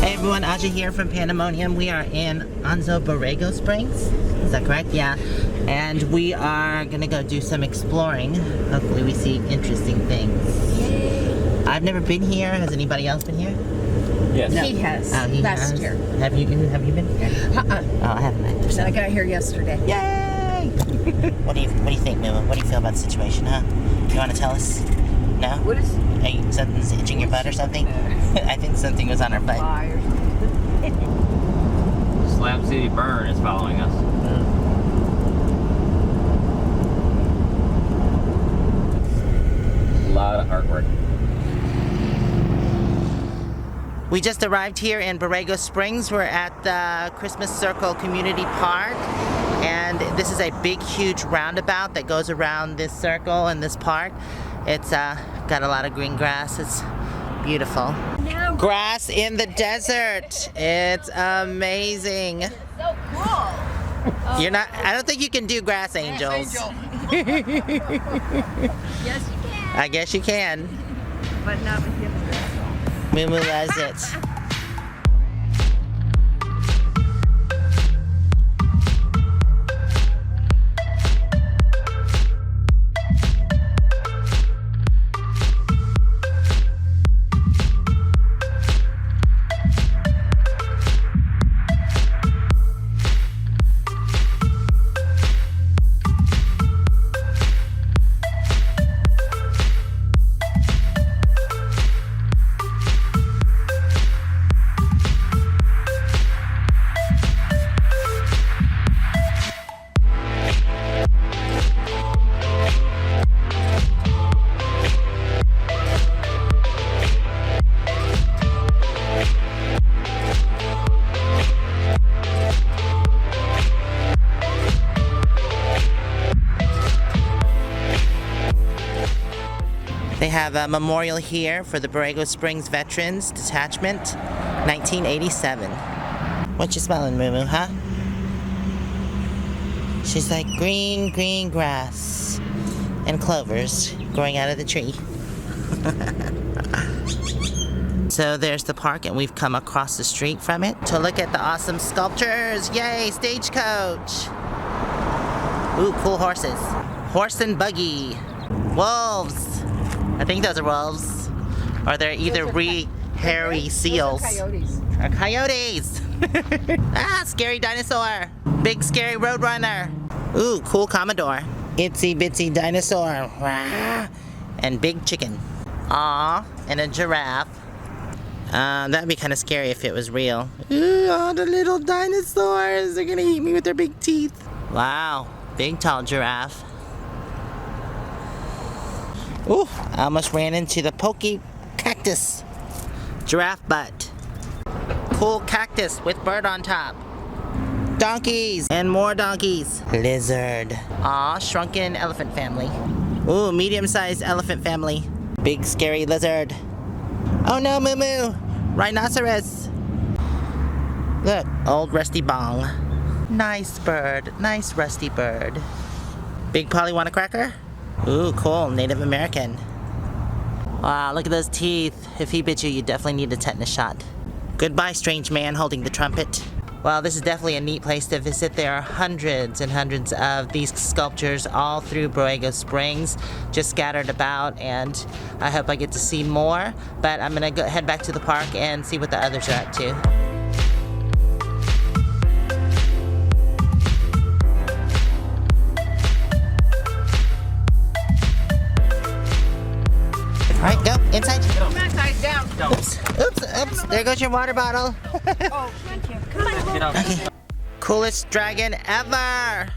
Hey everyone, Aja here from Pandamonium. We are in Anza Borrego Springs. Is that correct? Yeah. And we are gonna go do some exploring. Hopefully we see interesting things. Yay. I've never been here. Has anybody else been here? Yes. No. He has. Oh, he last has? year. Have you been here? Oh, I haven't either. So. I got here yesterday. Yay! What do you think, Moo-moo? What do you feel about the situation, huh? You want to tell us? No? What is Hey, something's itching your butt or something? I think something was on our butt. fire? Slab City Burn is following us. A lot of artwork. We just arrived here in Borrego Springs. We're at the Christmas Circle Community Park, and this is a big, huge roundabout that goes around this circle and this park. It's got a lot of green grass. It's beautiful. Now, Grass in the desert. It's amazing. so cool. You're not. I don't think you can do grass angels. Yes, you can. I guess you can. But not with him. Moo-moo loves it. They have a memorial here for the Borrego Springs Veterans Detachment, 1987. What you smelling, Moo-moo, huh? She's like green, green grass and clovers growing out of the tree. So there's the park, and we've come across the street from it to look at the awesome sculptures. Yay, stagecoach. Ooh, cool horses. Horse and buggy. Wolves. I think those are wolves. Or they're either hairy seals. Coyotes. Or coyotes. Ah, scary dinosaur. Big scary roadrunner. Ooh, cool Commodore. Itsy bitsy dinosaur. Rah. And big chicken. Aw, and a giraffe. That'd be kind of scary if it was real. Ooh, all the little dinosaurs. They're gonna eat me with their big teeth. Wow, big tall giraffe. Ooh, I almost ran into the pokey cactus. Giraffe butt. Cool cactus with bird on top. Donkeys and more donkeys. Lizard. Aw, shrunken elephant family. Ooh, medium-sized elephant family. Big scary lizard. Oh no, Moo-moo! Rhinoceros. Look, old rusty bong. Nice bird, nice rusty bird. Big Pollywanta cracker. Ooh, cool, Native American. Wow, look at those teeth. If he bit you, you definitely need a tetanus shot. Goodbye, strange man holding the trumpet. Well, this is definitely a neat place to visit. There are hundreds and hundreds of these sculptures all through Borrego Springs, just scattered about, and I hope I get to see more. But I'm gonna go head back to the park and see what the others are up to. Alright, go, inside. Down. Oops, there goes your water bottle. Oh, thank you. Come on. Get up. Okay. Coolest dragon ever!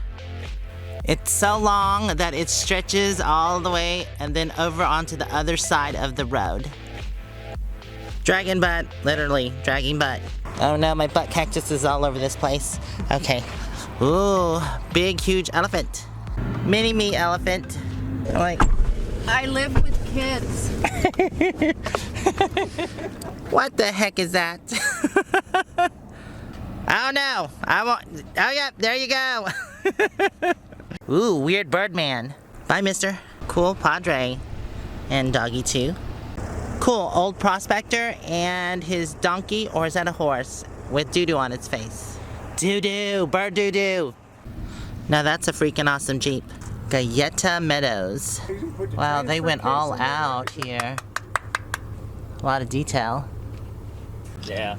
It's so long that it stretches all the way and then over onto the other side of the road. Dragon butt, literally, dragging butt. Oh no, my butt cactus is all over this place. Okay. Ooh, big, huge elephant. Mini-me elephant. Like, I live with kids. what the heck is that? Oh no! Oh yeah, there you go! Ooh, weird bird man. Bye, mister. Cool padre. And doggy too. Cool, old prospector and his donkey, or is that a horse? With doo-doo on its face. Doo-doo, bird doo-doo. Now that's a freaking awesome Jeep. Galleta Meadows. Wow, they went all out here. A lot of detail. Yeah.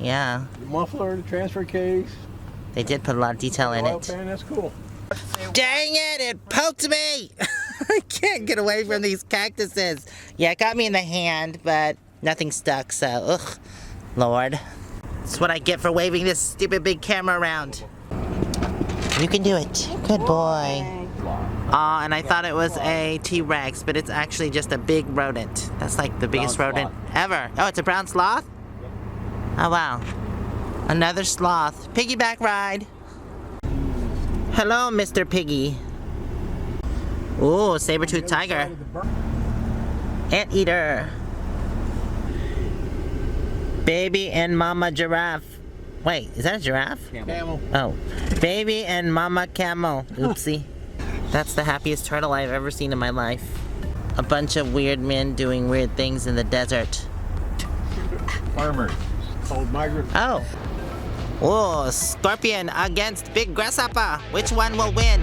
Yeah, The muffler, the transfer case, they did put a lot of detail in oil it. pan, that's cool. Dang it, it poked me! I can't get away from these cactuses. Yeah, it got me in the hand, but nothing stuck, so ugh, Lord. That's what I get for waving this stupid big camera around. You can do it. Good boy. Aw, and I thought it was a T-Rex, but it's actually just a big rodent. That's like the biggest rodent ever. Oh, it's a brown sloth? Oh, wow. Another sloth. Piggyback ride. Hello, Mr. Piggy. Ooh, saber-toothed tiger. Anteater. Baby and mama giraffe. Wait, is that a giraffe? Camel. Oh. Baby and mama camel. Oopsie. That's the happiest turtle I've ever seen in my life. A bunch of weird men doing weird things in the desert. Farmers. Old migrant. Oh. Whoa, scorpion against big grasshopper. Which one will win?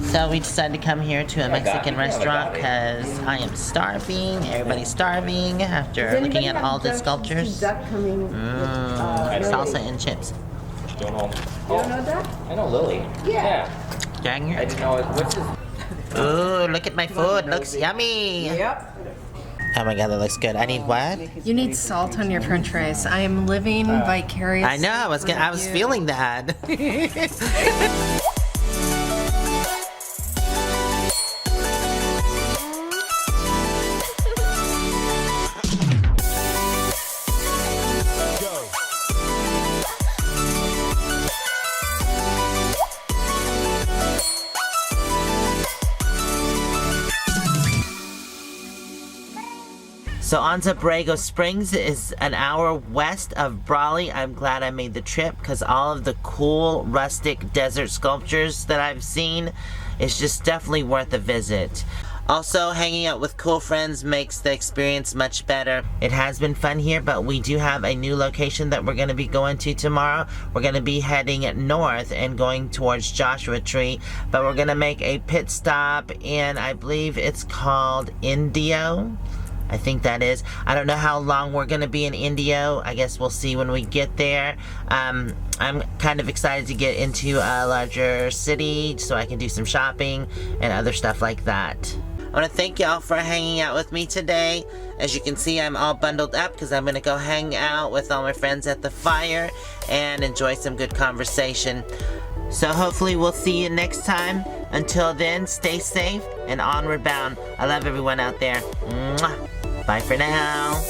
So we decided to come here to a Mexican restaurant because I am starving. Everybody's starving after looking at all the sculptures. Salsa and chips. Don't know. You don't know that? I know Lily. Yeah. Dang I it. didn't know it. What's his? Ooh, look at my food. Looks yummy. Yep. Oh my god, that looks good. I need what? You need salt on your French fries. I am living vicariously. I know. I was through you. feeling that. So Anza Borrego Springs is an hour west of Brawley. I'm glad I made the trip because all of the cool rustic desert sculptures that I've seen is just definitely worth a visit. Also, hanging out with cool friends makes the experience much better. It has been fun here, but we do have a new location that we're going to be going to tomorrow. We're going to be heading north and going towards Joshua Tree, but we're going to make a pit stop in, I believe it's called Indio. I think that is. I don't know how long we're gonna be in Indio. I guess we'll see when we get there. I'm kind of excited to get into a larger city so I can do some shopping and other stuff like that. I want to thank y'all for hanging out with me today. As you can see, I'm all bundled up because I'm gonna go hang out with all my friends at the fire and enjoy some good conversation. So hopefully we'll see you next time. Until then, stay safe and onward bound. I love everyone out there. Mwah. Bye for now.